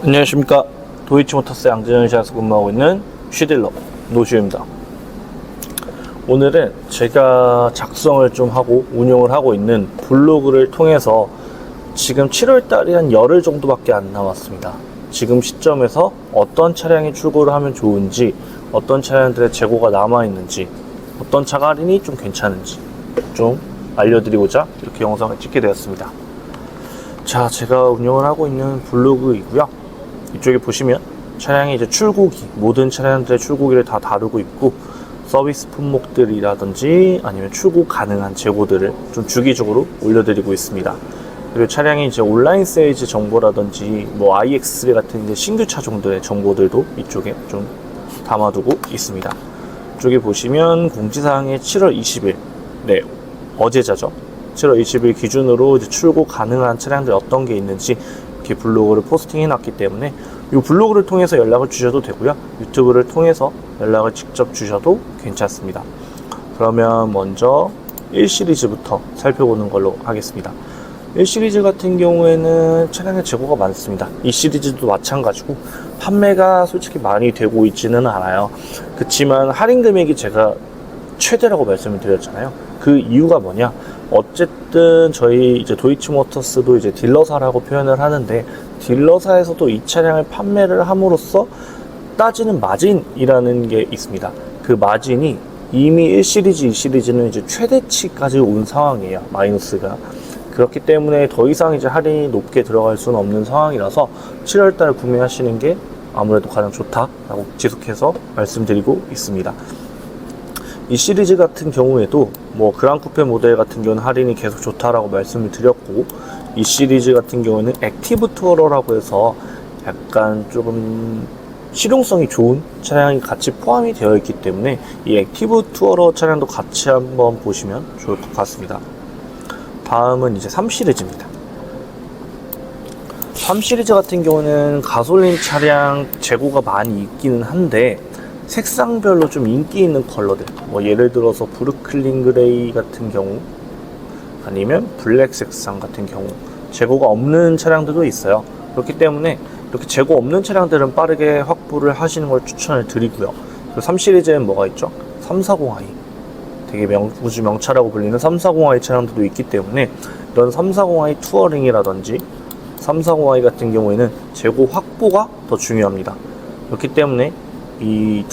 안녕하십니까. 도이치모터스 양재전시장에서 근무하고 있는 쉬딜러 노시우입니다. 오늘은 제가 작성을 좀 하고 운영을 하고 있는 블로그를 통해서 지금 7월달이 한 열흘 정도밖에 안 남았습니다. 지금 시점에서 어떤 차량이 출고를 하면 좋은지, 어떤 차량들의 재고가 남아있는지, 어떤 차가 할인이 좀 괜찮은지 좀 알려드리고자 이렇게 영상을 찍게 되었습니다. 자, 제가 운영을 하고 있는 블로그이고요. 이쪽에 보시면 차량의 이제 출고기, 모든 차량들의 출고기를 다 다루고 있고, 서비스 품목들이라든지 아니면 출고 가능한 재고들을 좀 주기적으로 올려드리고 있습니다. 그리고 차량의 이제 온라인 세일즈 정보라든지 뭐 iX3 같은 이제 신규 차종들의 정보들도 이쪽에 좀 담아두고 있습니다. 이쪽에 보시면 공지사항의 7월 20일, 네, 어제자죠. 7월 20일 기준으로 이제 출고 가능한 차량들 어떤 게 있는지 이렇게 블로그를 포스팅 해놨기 때문에 이 블로그를 통해서 연락을 주셔도 되고요. 유튜브를 통해서 연락을 직접 주셔도 괜찮습니다. 그러면 먼저 1시리즈부터 살펴보는 걸로 하겠습니다. 1시리즈 같은 경우에는 차량의 재고가 많습니다. 2시리즈도 마찬가지고 판매가 솔직히 많이 되고 있지는 않아요. 그렇지만 할인 금액이 제가 최대라고 말씀을 드렸잖아요. 그 이유가 뭐냐? 어쨌든 저희 이제 도이치모터스도 이제 딜러사라고 표현을 하는데, 딜러사에서도 이 차량을 판매를 함으로써 따지는 마진이라는 게 있습니다. 그 마진이 이미 1시리즈, 2시리즈는 이제 최대치까지 온 상황이에요. 마이너스가. 그렇기 때문에 더 이상 이제 할인이 높게 들어갈 수는 없는 상황이라서 7월달 구매하시는 게 아무래도 가장 좋다라고 지속해서 말씀드리고 있습니다. 이 시리즈 같은 경우에도 뭐 그랑쿠페 모델 같은 경우는 할인이 계속 좋다라고 말씀을 드렸고, 이 시리즈 같은 경우는 액티브 투어러라고 해서 약간 조금 실용성이 좋은 차량이 같이 포함이 되어 있기 때문에 이 액티브 투어러 차량도 같이 한번 보시면 좋을 것 같습니다. 다음은 이제 3시리즈입니다. 3시리즈 같은 경우는 가솔린 차량 재고가 많이 있기는 한데, 색상별로 좀 인기 있는 컬러들, 뭐 예를 들어서 브루클린 그레이 같은 경우, 아니면 블랙 색상 같은 경우 재고가 없는 차량들도 있어요. 그렇기 때문에 이렇게 재고 없는 차량들은 빠르게 확보를 하시는 걸 추천을 드리고요. 그리고 3시리즈에는 뭐가 있죠? 340i, 되게 우주 명차라고 불리는 340i 차량들도 있기 때문에 이런 340i 투어링이라든지 340i 같은 경우에는 재고 확보가 더 중요합니다. 그렇기 때문에 이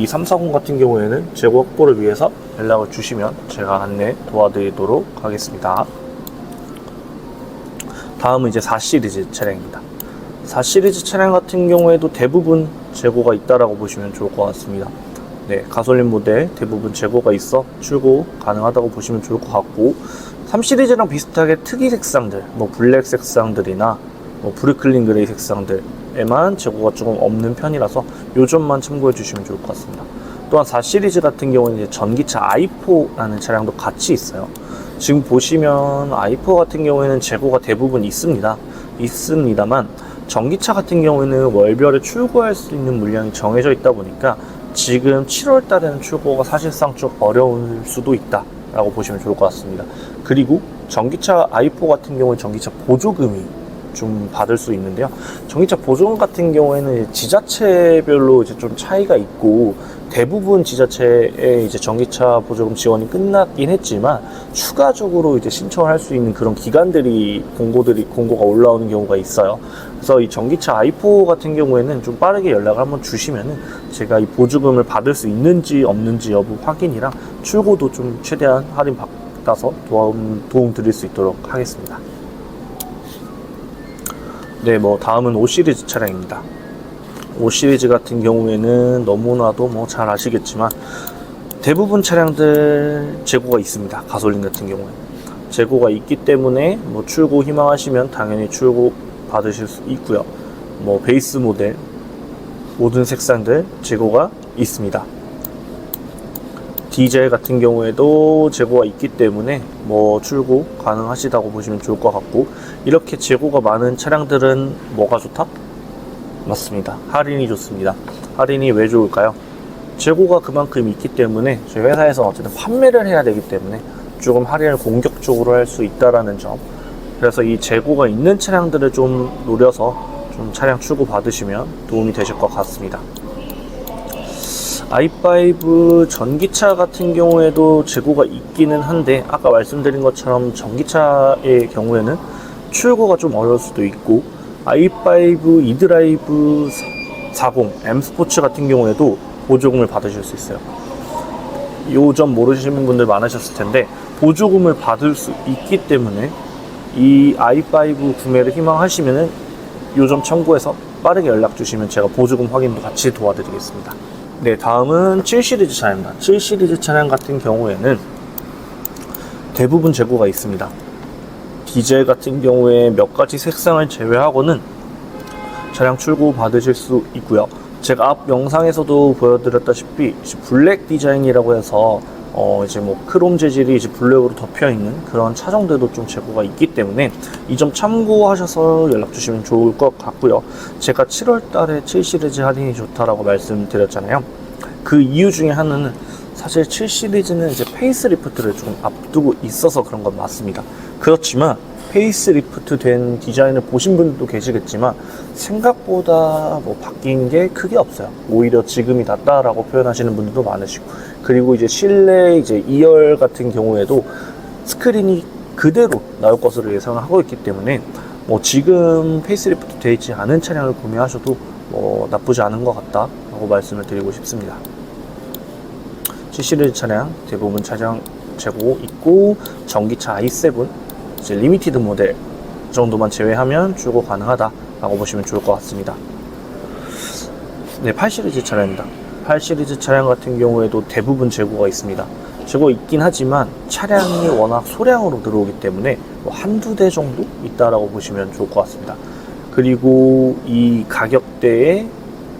340 같은 경우에는 재고 확보를 위해서 연락을 주시면 제가 안내 도와드리도록 하겠습니다. 다음은 이제 4시리즈 차량입니다. 4시리즈 차량 같은 경우에도 대부분 재고가 있다라고 보시면 좋을 것 같습니다. 네, 가솔린 모델 대부분 재고가 있어 출고 가능하다고 보시면 좋을 것 같고, 3시리즈랑 비슷하게 특이 색상들, 뭐 블랙 색상들이나 뭐 브루클린 그레이 색상들에만 재고가 조금 없는 편이라서 요 점만 참고해 주시면 좋을 것 같습니다. 또한 4시리즈 같은 경우는 이제 전기차 i4라는 차량도 같이 있어요. 지금 보시면 i4 같은 경우에는 재고가 대부분 있습니다만 전기차 같은 경우에는 월별에 출고할 수 있는 물량이 정해져 있다 보니까 지금 7월 달에는 출고가 사실상 좀 어려울 수도 있다 라고 보시면 좋을 것 같습니다. 그리고 전기차 i4 같은 경우는 전기차 보조금이 좀 받을 수 있는데요. 전기차 보조금 같은 경우에는 지자체별로 이제 좀 차이가 있고, 대부분 지자체의 이제 전기차 보조금 지원이 끝났긴 했지만 추가적으로 이제 신청을 할 수 있는 그런 기관들이 공고가 올라오는 경우가 있어요. 그래서 이 전기차 i4 같은 경우에는 좀 빠르게 연락을 한번 주시면은 제가 이 보조금을 받을 수 있는지 없는지 여부 확인이랑 출고도 좀 최대한 할인 받아서 도움 드릴 수 있도록 하겠습니다. 네, 뭐 다음은 5시리즈 차량입니다. 5시리즈 같은 경우에는 너무나도 뭐 잘 아시겠지만 대부분 차량들 재고가 있습니다. 가솔린 같은 경우에는 재고가 있기 때문에 뭐 출고 희망하시면 당연히 출고 받으실 수 있고요. 뭐 베이스 모델 모든 색상들 재고가 있습니다. 디젤 같은 경우에도 재고가 있기 때문에 뭐 출고 가능하시다고 보시면 좋을 것 같고, 이렇게 재고가 많은 차량들은 뭐가 좋다? 맞습니다. 할인이 좋습니다. 할인이 왜 좋을까요? 재고가 그만큼 있기 때문에 저희 회사에서 어쨌든 판매를 해야 되기 때문에 조금 할인을 공격적으로 할 수 있다라는 점, 그래서 이 재고가 있는 차량들을 좀 노려서 좀 좀 차량 출고 받으시면 도움이 되실 것 같습니다. i5 전기차 같은 경우에도 재고가 있기는 한데, 아까 말씀드린 것처럼 전기차의 경우에는 출고가 좀 어려울 수도 있고, i5 eDrive 40 M 스포츠 같은 경우에도 보조금을 받으실 수 있어요. 이 점 모르시는 분들 많으셨을 텐데, 보조금을 받을 수 있기 때문에 이 i5 구매를 희망하시면은 이 점 참고해서 빠르게 연락 주시면 제가 보조금 확인도 같이 도와드리겠습니다. 네, 다음은 7시리즈 차량입니다. 7시리즈 차량 같은 경우에는 대부분 재고가 있습니다. 디젤 같은 경우에 몇 가지 색상을 제외하고는 차량 출고 받으실 수 있고요. 제가 앞 영상에서도 보여드렸다시피 블랙 디자인이라고 해서 이제 뭐 크롬 재질이 이제 블랙으로 덮여 있는 그런 차종들도 좀 재고가 있기 때문에 이 점 참고하셔서 연락 주시면 좋을 것 같고요. 제가 7월 달에 7 시리즈 할인이 좋다라고 말씀드렸잖아요. 그 이유 중에 하나는 사실 7 시리즈는 이제 페이스리프트를 좀 앞두고 있어서 그런 건 맞습니다. 그렇지만 페이스리프트 된 디자인을 보신 분도 계시겠지만 생각보다 뭐 바뀐 게 크게 없어요. 오히려 지금이 낫다라고 표현하시는 분들도 많으시고, 그리고 이제 실내 이제 2열 같은 경우에도 스크린이 그대로 나올 것으로 예상을 하고 있기 때문에 뭐 지금 페이스리프트 되어 있지 않은 차량을 구매하셔도 뭐 나쁘지 않은 것 같다라고 말씀을 드리고 싶습니다. 7시리즈 차량 대부분 차량 재고 있고, 전기차 i7 이제 리미티드 모델 정도만 제외하면 출고 가능하다라고 보시면 좋을 것 같습니다. 네, 8시리즈 차량입니다. 8시리즈 차량 같은 경우에도 대부분 재고가 있습니다. 재고 있긴 하지만 차량이 워낙 소량으로 들어오기 때문에 뭐 한두 대 정도 있다라고 보시면 좋을 것 같습니다. 그리고 이 가격대에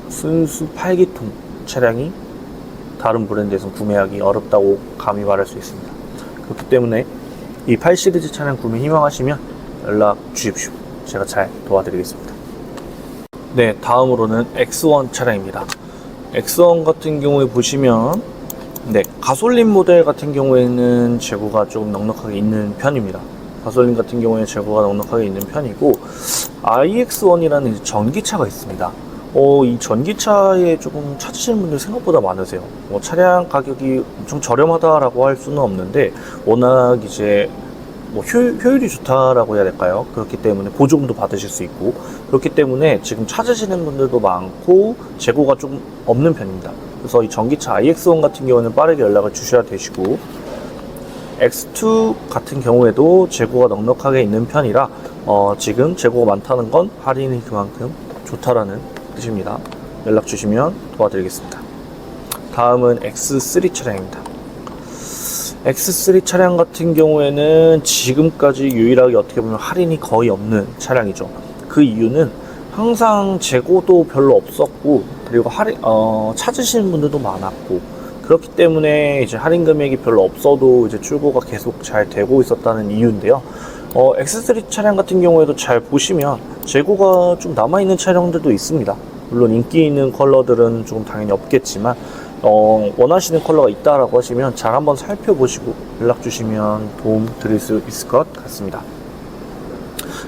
순수 8기통 차량이 다른 브랜드에서 구매하기 어렵다고 감히 말할 수 있습니다. 그렇기 때문에 이 8시리즈 차량 구매 희망하시면 연락 주십시오. 제가 잘 도와드리겠습니다. 네, 다음으로는 X1 차량입니다. X1 같은 경우에 보시면 네, 가솔린 모델 같은 경우에는 재고가 좀 넉넉하게 있는 편입니다. 가솔린 같은 경우에 재고가 넉넉하게 있는 편이고, iX1이라는 전기차가 있습니다. 이 전기차에 조금 찾으시는 분들 생각보다 많으세요. 차량 가격이 엄청 저렴하다라고 할 수는 없는데, 워낙 이제 뭐 효율이 좋다라고 해야 될까요? 그렇기 때문에 보조금도 받으실 수 있고, 그렇기 때문에 지금 찾으시는 분들도 많고 재고가 좀 없는 편입니다. 그래서 이 전기차 iX1 같은 경우는 빠르게 연락을 주셔야 되시고, X2 같은 경우에도 재고가 넉넉하게 있는 편이라 지금 재고가 많다는 건 할인이 그만큼 좋다라는 뜻입니다. 연락 주시면 도와드리겠습니다. 다음은 X3 차량입니다. X3 차량 같은 경우에는 지금까지 유일하게 어떻게 보면 할인이 거의 없는 차량이죠. 그 이유는 항상 재고도 별로 없었고, 그리고 찾으시는 분들도 많았고, 그렇기 때문에 이제 할인 금액이 별로 없어도 이제 출고가 계속 잘 되고 있었다는 이유인데요. X3 차량 같은 경우에도 잘 보시면 재고가 좀 남아있는 차량들도 있습니다. 물론 인기 있는 컬러들은 조금 당연히 없겠지만 원하시는 컬러가 있다라고 하시면 잘 한번 살펴보시고 연락 주시면 도움 드릴 수 있을 것 같습니다.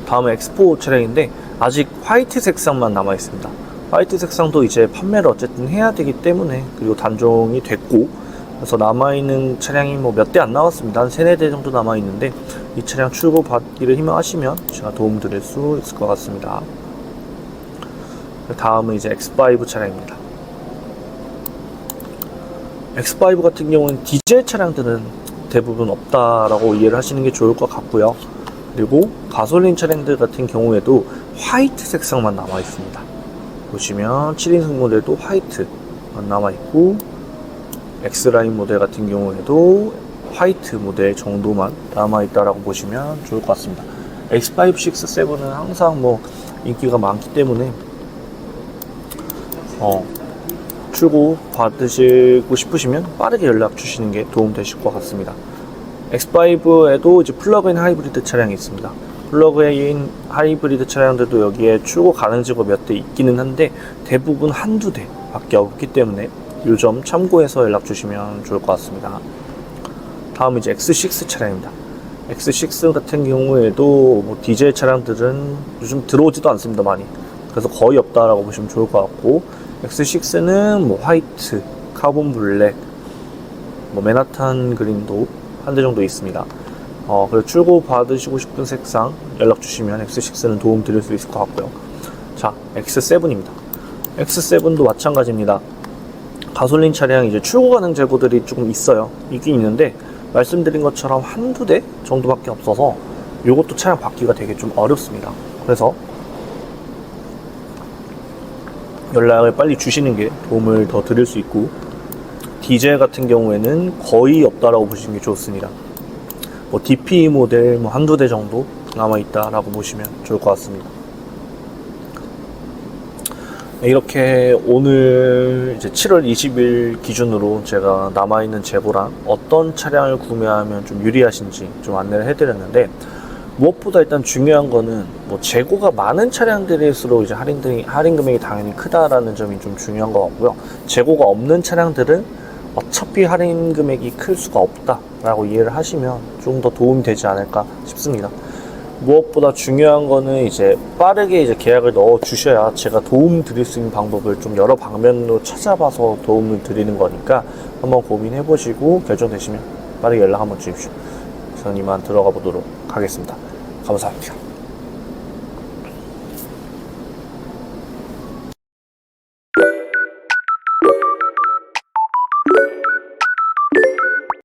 다음은 X4 차량인데 아직 화이트 색상만 남아 있습니다. 화이트 색상도 이제 판매를 어쨌든 해야 되기 때문에, 그리고 단종이 됐고, 그래서 남아있는 차량이 뭐 몇 대 안 나왔습니다. 한 3, 4대 정도 남아있는데 이 차량 출고 받기를 희망하시면 제가 도움 드릴 수 있을 것 같습니다. 다음은 이제 X5 차량입니다. X5 같은 경우는 디젤 차량들은 대부분 없다라고 이해를 하시는 게 좋을 것 같고요. 그리고 가솔린 차량들 같은 경우에도 화이트 색상만 남아 있습니다. 보시면 7인승 모델도 화이트만 남아 있고, X라인 모델 같은 경우에도 화이트 모델 정도만 남아 있다라고 보시면 좋을 것 같습니다. X5, 6, 7은 항상 뭐 인기가 많기 때문에 출고 받으시고 싶으시면 빠르게 연락 주시는 게 도움 되실 것 같습니다. X5에도 이제 플러그인 하이브리드 차량이 있습니다. 플러그인 하이브리드 차량들도 여기에 출고 가능지가 몇 대 있기는 한데 대부분 한두 대 밖에 없기 때문에 이 점 참고해서 연락 주시면 좋을 것 같습니다. 다음 이제 X6 차량입니다. X6 같은 경우에도 뭐 디젤 차량들은 요즘 들어오지도 않습니다. 많이. 그래서 거의 없다라고 보시면 좋을 것 같고, X6는 뭐 화이트, 카본 블랙, 뭐 맨하탄 그린도 한 대 정도 있습니다. 그래서 출고 받으시고 싶은 색상 연락 주시면 X6는 도움 드릴 수 있을 것 같고요. 자, X7입니다. X7도 마찬가지입니다. 가솔린 차량 이제 출고 가능 재고들이 조금 있어요. 있긴 있는데 말씀드린 것처럼 한두 대 정도밖에 없어서 요것도 차량 받기가 되게 좀 어렵습니다. 그래서 연락을 빨리 주시는 게 도움을 더 드릴 수 있고, 디젤 같은 경우에는 거의 없다라고 보시는 게 좋습니다. 뭐 DP 모델 뭐 한두 대 정도 남아있다라고 보시면 좋을 것 같습니다. 이렇게 오늘 이제 7월 20일 기준으로 제가 남아있는 재고랑 어떤 차량을 구매하면 좀 유리하신지 좀 안내를 해드렸는데, 무엇보다 일단 중요한 거는 뭐 재고가 많은 차량들일수록 이제 할인 금액이 당연히 크다라는 점이 좀 중요한 것 같고요. 재고가 없는 차량들은 어차피 할인 금액이 클 수가 없다라고 이해를 하시면 좀 더 도움이 되지 않을까 싶습니다. 무엇보다 중요한 거는 이제 빠르게 이제 계약을 넣어 주셔야 제가 도움 드릴 수 있는 방법을 좀 여러 방면으로 찾아봐서 도움을 드리는 거니까 한번 고민해 보시고 결정되시면 빠르게 연락 한번 주십시오. 저는 이만 들어가 보도록 하겠습니다. 감사합니다.